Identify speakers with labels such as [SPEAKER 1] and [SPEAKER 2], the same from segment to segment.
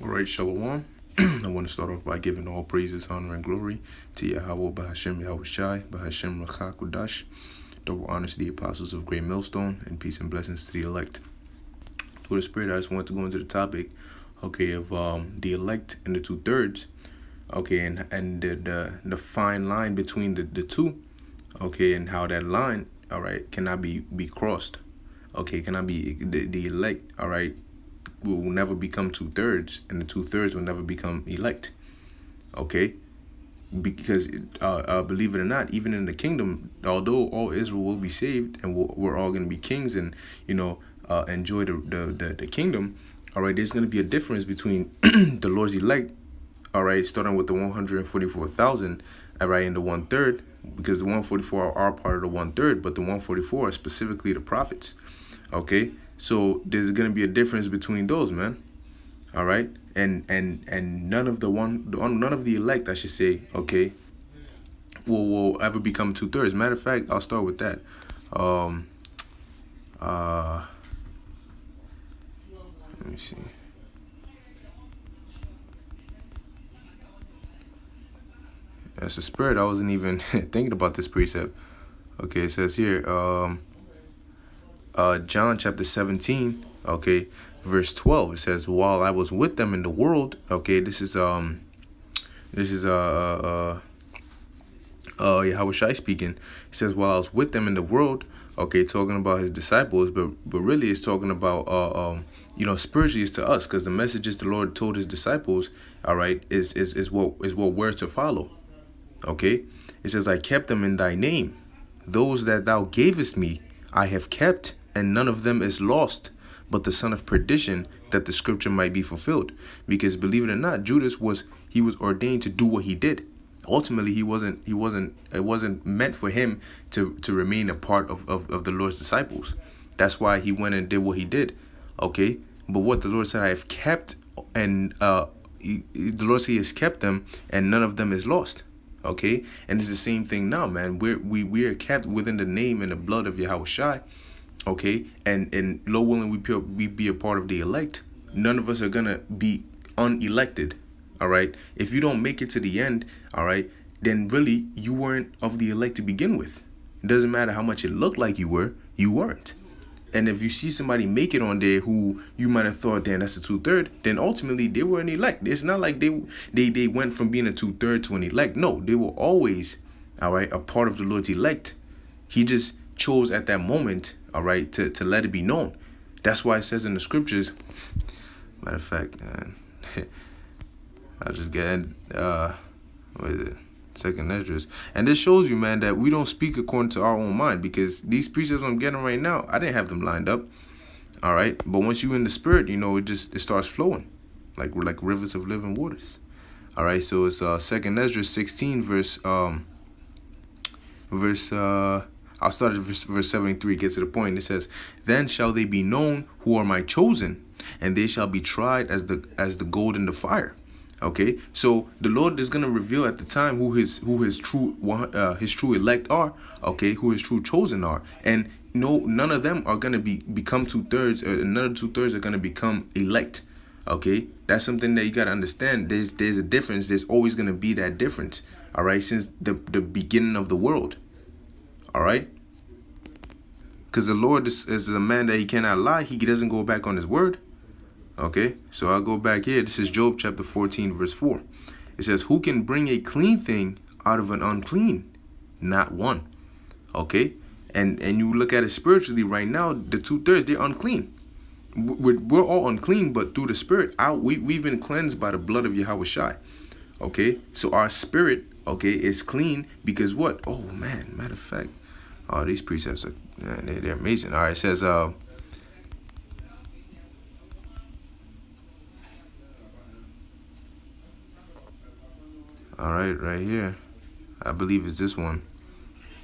[SPEAKER 1] All right, Shalom. I want to start off by giving all praises, honor, and glory to Yahweh, Bahashem Yahweh Shai, Bahashem Rachakudash. Double honors to the apostles of Great Millstone, and peace and blessings to the elect. Through the Spirit, I just want to go into the topic, okay, of the elect and the two-thirds, okay, and the fine line between the two, okay, and how that line, all right, cannot be crossed, okay, cannot be the elect, all right, will never become two-thirds, and the two-thirds will never become elect, okay, because believe it or not, even in the kingdom, although all Israel will be saved and we're all going to be kings and enjoy the kingdom, all right, there's going to be a difference between the Lord's elect, all right, starting with the 144,000, all right, and the one-third, because the 144 are part of the one-third, but the 144 are specifically the prophets, okay, so there's going to be a difference between those, man. All right, and none of the elect, I should say, okay, will ever become two-thirds. Matter of fact, I'll start with that. Um, uh, let me see. That's the spirit. I wasn't even thinking about this precept. Okay, it says here, John chapter 17, okay, verse 12. It says, "While I was with them in the world," okay, this is Yahweh Shai speaking. He says, "While I was with them in the world," okay, talking about his disciples, but really it's talking about spiritually it's to us, because the messages the Lord told his disciples, all right, is what we're to follow. Okay, it says, "I kept them in thy name; those that thou gavest me, I have kept, and none of them is lost, but the son of perdition, that the scripture might be fulfilled." Because believe it or not, Judas was ordained to do what he did. Ultimately, it wasn't meant for him to remain a part of the Lord's disciples. That's why he went and did what he did. Okay, but what the Lord said, "I have kept," and the Lord said he has kept them, and none of them is lost. Okay, and it's the same thing now, man. We are kept within the name and the blood of Yahweh Shai. Okay, and Lord willing, we be a part of the elect. None of us are gonna be unelected. All right, if you don't make it to the end, all right, then really you weren't of the elect to begin with. It doesn't matter how much it looked like you weren't. And if you see somebody make it on there who you might have thought, damn, that's a two-third, then ultimately they were an elect. It's not like they went from being a two-third to an elect. No, they were always, all right, a part of the Lord's elect. He just chose at that moment, all right, to let it be known. That's why it says in the scriptures, matter of fact, I'll just get what is it? Second Esdras. And this shows you, man, that we don't speak according to our own mind, because these precepts I'm getting right now, I didn't have them lined up. All right. But once you in the spirit, it starts flowing like rivers of living waters. All right. So it's Second Esdras 16 I'll start at verse 73, get to the point. It says, "Then shall they be known who are my chosen, and they shall be tried as the gold in the fire." Okay, so the Lord is gonna reveal at the time who his true elect are. Okay, who his true chosen are, and no, none of them are gonna become two-thirds. None of the two-thirds are gonna become elect. Okay, that's something that you gotta understand. There's a difference. There's always gonna be that difference. All right, since the beginning of the world. All right, because the Lord is a man that he cannot lie. He doesn't go back on his word. Okay, so I'll go back here. This is Job chapter 14, verse 4. It says, "Who can bring a clean thing out of an unclean? Not one." Okay, and you look at it spiritually right now, the two-thirds, they're unclean. We're all unclean, but through the Spirit, we've been cleansed by the blood of Yahweh Shai. Okay, so our spirit, okay, is clean because what? Oh, man, matter of fact, oh, these precepts are, man, they're amazing. All right, it says, all right here. I believe it's this one.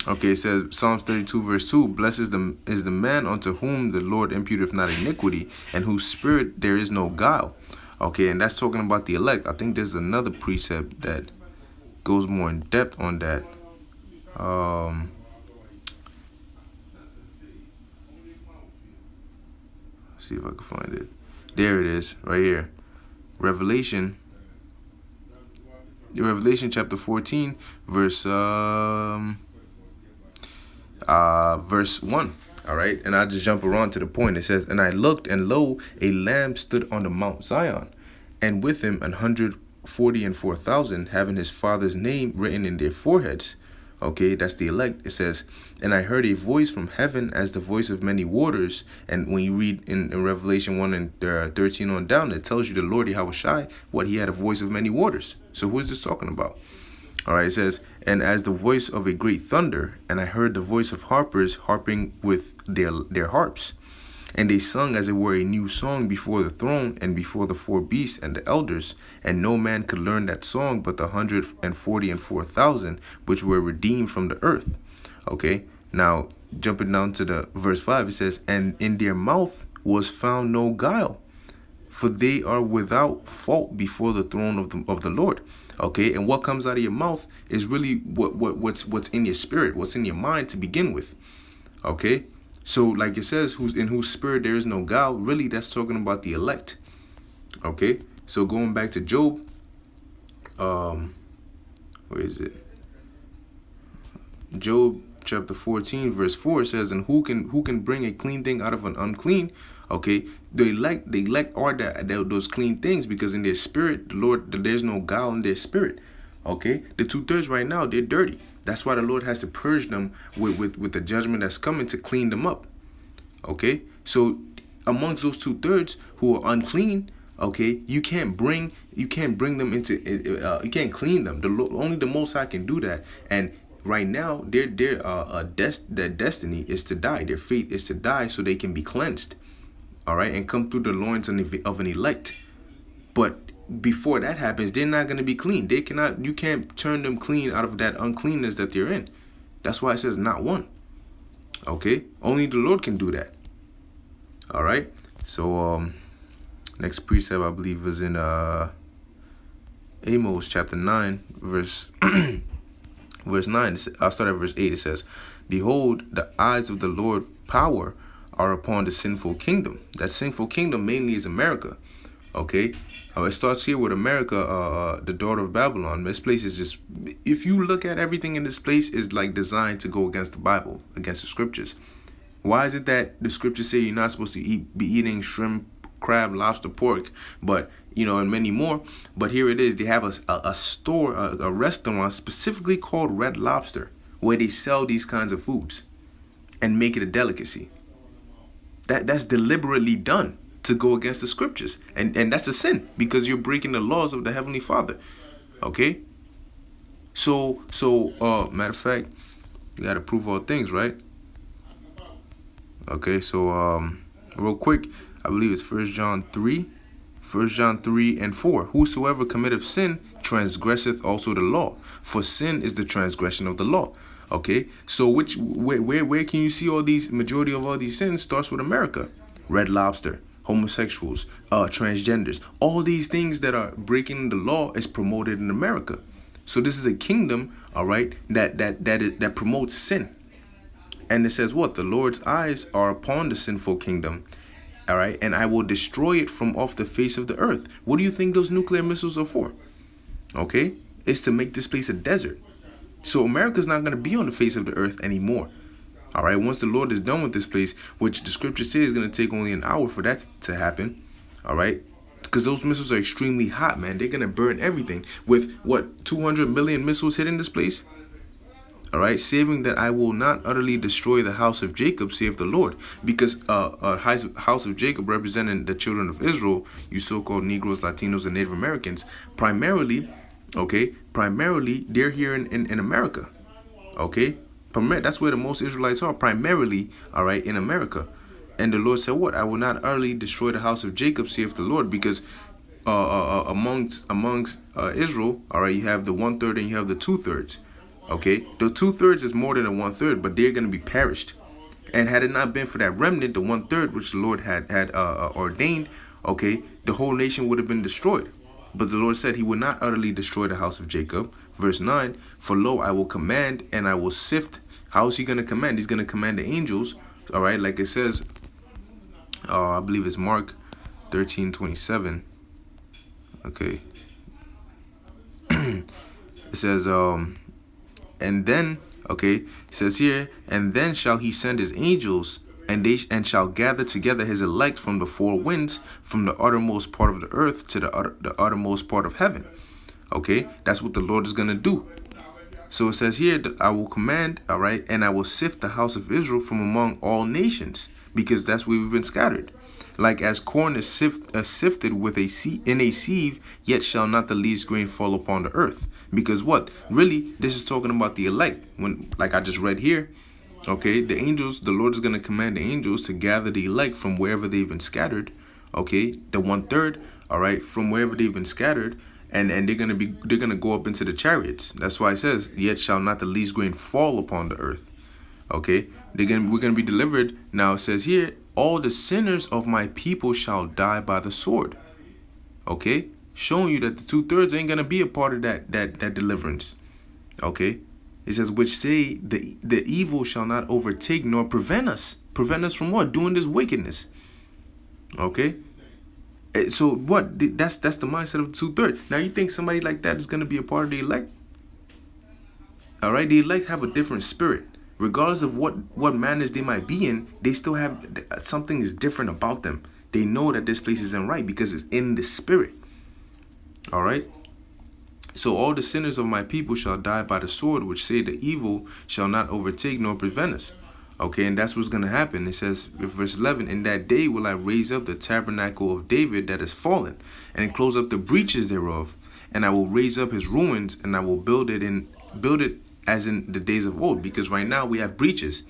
[SPEAKER 1] Okay, it says Psalms 32 verse 2, "Blessed is the man unto whom the Lord imputeth not iniquity, and whose spirit there is no guile." Okay, and that's talking about the elect. I think there's another precept that goes more in depth on that. See if I can find it. There it is, right here. Revelation chapter 14, verse 1. All right, and I'll just jump around to the point. It says, "And I looked, and lo, a lamb stood on the Mount Zion, and with him 144,000, having his father's name written in their foreheads." Okay, that's the elect. It says, "And I heard a voice from heaven as the voice of many waters." And when you read in Revelation 1 and 13 on down, it tells you the Lord Yahushua, what, he had a voice of many waters. So who is this talking about? All right, it says, "And as the voice of a great thunder, and I heard the voice of harpers harping with their harps. And they sung as it were a new song before the throne and before the four beasts and the elders. And no man could learn that song but the 144,000 which were redeemed from the earth." Okay, now jumping down to the verse 5, it says, "And in their mouth was found no guile, for they are without fault before the throne of the Lord." Okay, and what comes out of your mouth is really what's in your spirit, what's in your mind to begin with. Okay, so like it says, whose spirit there is no guile. Really, that's talking about the elect. Okay, so going back to Job, where is it? Job chapter 14, verse 4 says, "And who can bring a clean thing out of an unclean?" Okay, the elect are those clean things, because in their spirit, the Lord, there's no guile in their spirit. Okay, the 2/3 right now, they're dirty. That's why the Lord has to purge them with the judgment that's coming to clean them up. Okay, so amongst those 2/3 who are unclean, okay, you can't bring them into you can't clean them. Only the Most High can do that. And right now, their destiny is to die. Their fate is to die, so they can be cleansed. All right, and come through the loins of an elect. But before that happens, they're not going to be clean. You can't turn them clean out of that uncleanness that they're in. That's why it says not one. Okay, only the Lord can do that. All right, so next precept, I believe, is in Amos chapter 9, verse 9. I'll start at verse 8. It says, "Behold, the eyes of the Lord power are upon the sinful kingdom." That sinful kingdom mainly is America. Okay, it starts here with America, the daughter of Babylon. This place is just, if you look at everything in this place, is like designed to go against the Bible, against the scriptures. Why is it that the scriptures say you're not supposed to be eating shrimp, crab, lobster, pork, but and many more? But here it is. They have a store, a restaurant specifically called Red Lobster, where they sell these kinds of foods and make it a delicacy. That's deliberately done to go against the scriptures, and that's a sin, because you're breaking the laws of the Heavenly Father. Okay, so matter of fact, you gotta prove all things, right? Okay, so real quick, I believe it's 1 John 3 and 4. "Whosoever committeth sin transgresseth also the law, for sin is the transgression of the law." Okay, so where can you see all these, majority of all these sins starts with America? Red Lobster, homosexuals, transgenders, all these things that are breaking the law is promoted in America. So this is a kingdom, all right, that promotes sin. And it says what? "The Lord's eyes are upon the sinful kingdom, all right, and I will destroy it from off the face of the earth." What do you think those nuclear missiles are for? Okay, it's to make this place a desert. So America's not going to be on the face of the earth anymore. All right, once the Lord is done with this place, which the scripture says is going to take only an hour for that to happen. All right, because those missiles are extremely hot, man. They're going to burn everything. With what, 200 million missiles hitting this place? All right, "Saving that I will not utterly destroy the house of Jacob, saith the Lord." Because house of Jacob representing the children of Israel, you so-called Negroes, Latinos, and Native Americans, primarily, they're here in America. Okay, that's where the most Israelites are, primarily, all right, in America. And the Lord said what? "I will not utterly destroy the house of Jacob, saith the Lord." Because amongst Israel, all right, you have the 1/3 and you have the 2/3. Okay, the 2/3 is more than the 1/3, but they're going to be perished. And had it not been for that remnant, the 1/3, which the Lord had ordained, okay, the whole nation would have been destroyed. But the Lord said he would not utterly destroy the house of Jacob. Verse 9, "For lo, I will command and I will sift." How is he going to command? He's going to command the angels, all right, like it says, I believe it's Mark 13:27. Okay. It says, and then, okay, it says here, and then shall he send his angels, and they shall gather together his elect from the four winds, from the uttermost part of the earth to the uttermost part of heaven. Okay, that's what the Lord is gonna do. So it says here that I will command, all right, and I will sift the house of Israel from among all nations, because that's where we've been scattered. Like as corn is sifted with in a sieve, yet shall not the least grain fall upon the earth. Because what? Really, this is talking about the elect. When, like I just read here, okay, the angels, the Lord is going to command the angels to gather the elect from wherever they've been scattered. Okay, the 1/3, all right, from wherever they've been scattered. And they're gonna go up into the chariots. That's why it says, "Yet shall not the least grain fall upon the earth." Okay, we're gonna be delivered. Now it says here, "All the sinners of my people shall die by the sword." Okay, showing you that the 2/3 ain't gonna be a part of that deliverance. Okay, it says, "Which say the evil shall not overtake nor prevent us." Prevent us from what? Doing this wickedness. Okay. So what? That's the mindset of the 2/3. Now you think somebody like that is going to be a part of the elect? All right, the elect have a different spirit. Regardless of what manners they might be in, they still have something is different about them. They know that this place isn't right because it's in the spirit. All right. So all the sinners of my people shall die by the sword, which say the evil shall not overtake nor prevent us. Okay, and that's what's going to happen. It says, verse 11, "In that day will I raise up the tabernacle of David that is fallen, and close up the breaches thereof. And I will raise up his ruins, and I will build it as in the days of old." Because right now we have breaches.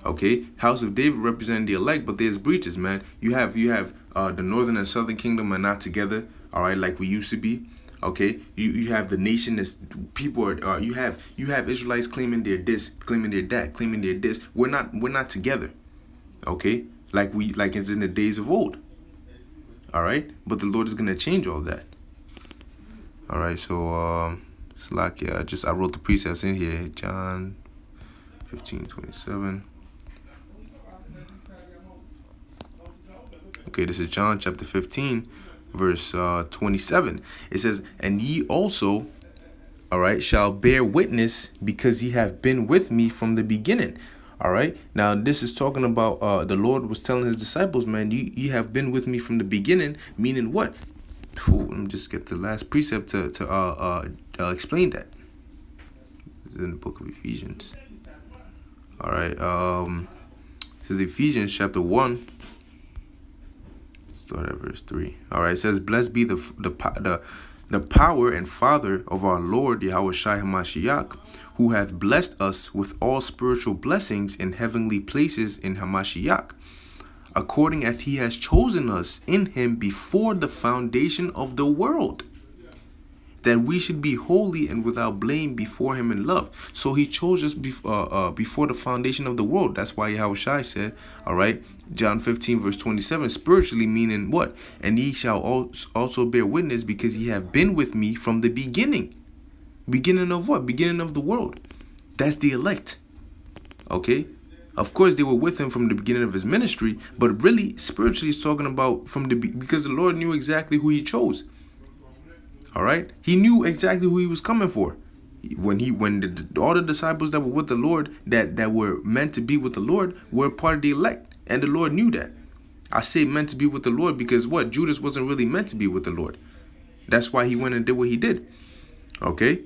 [SPEAKER 1] Okay, House of David representing the elect, but there's breaches, man. You have the northern and southern kingdom are not together. All right, like we used to be. Okay, you have the nation that's people are you have Israelites claiming their this, claiming their that, claiming their this. We're not together. Okay, like it's in the days of old. All right, but the Lord is gonna change all that. All right, so it's like I wrote the precepts in here. John 15:27. Okay, this is John chapter 15. Verse 27, it says, "And ye also, all right, shall bear witness, because ye have been with me from the beginning." All right, now this is talking about the Lord was telling his disciples, man, you have been with me from the beginning, meaning what? Let me just get the last precept to explain that. This is in the book of Ephesians. All right, this is Ephesians chapter 1. Start at verse 3. All right, it says, "Blessed be the power and Father of our Lord Yahushua HaMashiach, who hath blessed us with all spiritual blessings in heavenly places in Hamashiach, according as he has chosen us in him before the foundation of the world, that we should be holy and without blame before him in love." So he chose us before the foundation of the world. That's why Yahushua said, all right, John 15 verse 27, spiritually meaning what? "And ye shall also bear witness, because ye have been with me from the beginning." Beginning of what? Beginning of the world. That's the elect. Okay. Of course, they were with him from the beginning of his ministry, but really, spiritually, it's talking about because the Lord knew exactly who he chose. All right, he knew exactly who he was coming for. When all the disciples that were with the Lord, that were meant to be with the Lord, were part of the elect, and the Lord knew that. I say meant to be with the Lord because what? Judas wasn't really meant to be with the Lord. That's why he went and did what he did. Okay.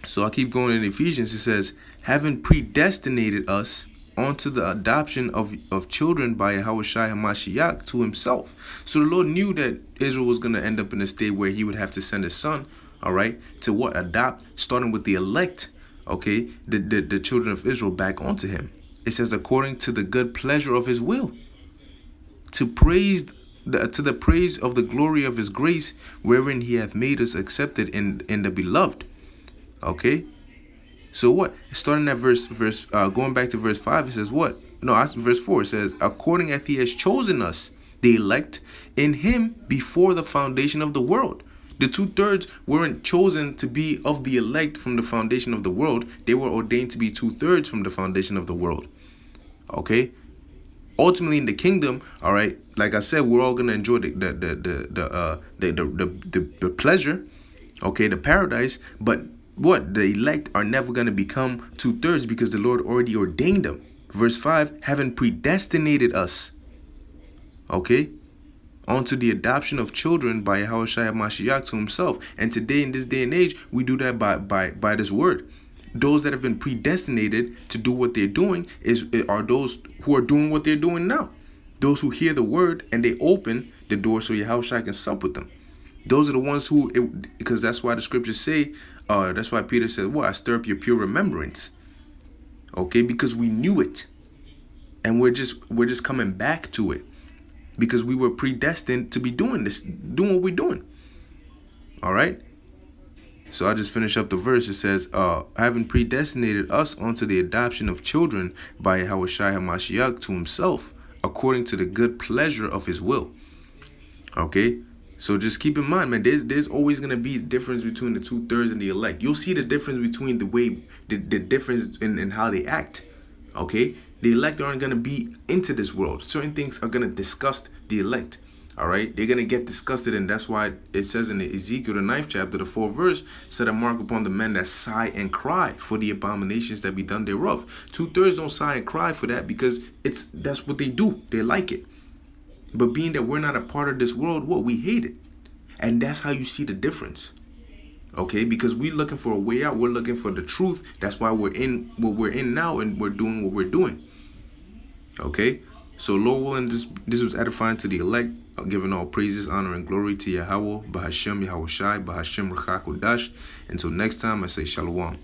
[SPEAKER 1] So I keep going in Ephesians. It says, "Having predestinated us onto the adoption of children by Yahushua HaMashiach to himself." So the Lord knew that Israel was going to end up in a state where he would have to send his son, all right, to what? Adopt, starting with the elect, okay, the children of Israel back onto him. It says, "According to the good pleasure of his will, to the praise of the glory of his grace, wherein he hath made us accepted in the beloved." Okay. So what? Starting at going back to verse 5, it says what? No, verse 4, it says, "According as he has chosen us, the elect, in him before the foundation of the world." The 2/3 weren't chosen to be of the elect from the foundation of the world. They were ordained to be 2/3 from the foundation of the world. Okay? ultimately in the kingdom, all right, like I said, we're all gonna enjoy the pleasure, okay, the paradise. But what, the elect are never gonna become 2/3 because the Lord already ordained them. Verse 5, having predestinated us, okay, onto the adoption of children by Yahushua HaMashiach to himself. And today, in this day and age, we do that by this word. Those that have been predestinated to do what they're doing are those who are doing what they're doing now. Those who hear the word and they open the door so Yahushua can sup with them. Those are the ones who, because that's why the scriptures say, that's why Peter said, well, I stir up your pure remembrance. Okay, because we knew it. And we're just coming back to it. Because we were predestined to be doing this, doing what we're doing. All right. So I just finish up the verse. It says, having predestinated us unto the adoption of children by Yahushua HaMashiach to himself, according to the good pleasure of his will. Okay. So just keep in mind, man, there's always going to be a difference between the 2/3 and the elect. You'll see the difference between the difference in how they act. Okay. The elect aren't going to be into this world. Certain things are going to disgust the elect. All right, they're going to get disgusted, and that's why it says in Ezekiel, the 9th chapter, the 4th verse, set a mark upon the men that sigh and cry for the abominations that be done thereof. 2/3 don't sigh and cry for that because that's what they do. They like it. But being that we're not a part of this world, we hate it. And that's how you see the difference. Okay, because we're looking for a way out. We're looking for the truth. That's why we're in what we're in now, and we're doing what we're doing. Okay, so Lord willing, this was edifying to the elect, giving all praises, honor, and glory to Yahweh, Bahashem Yahushai, Bahashem Ruach HaKodesh. Until next time, I say Shalom.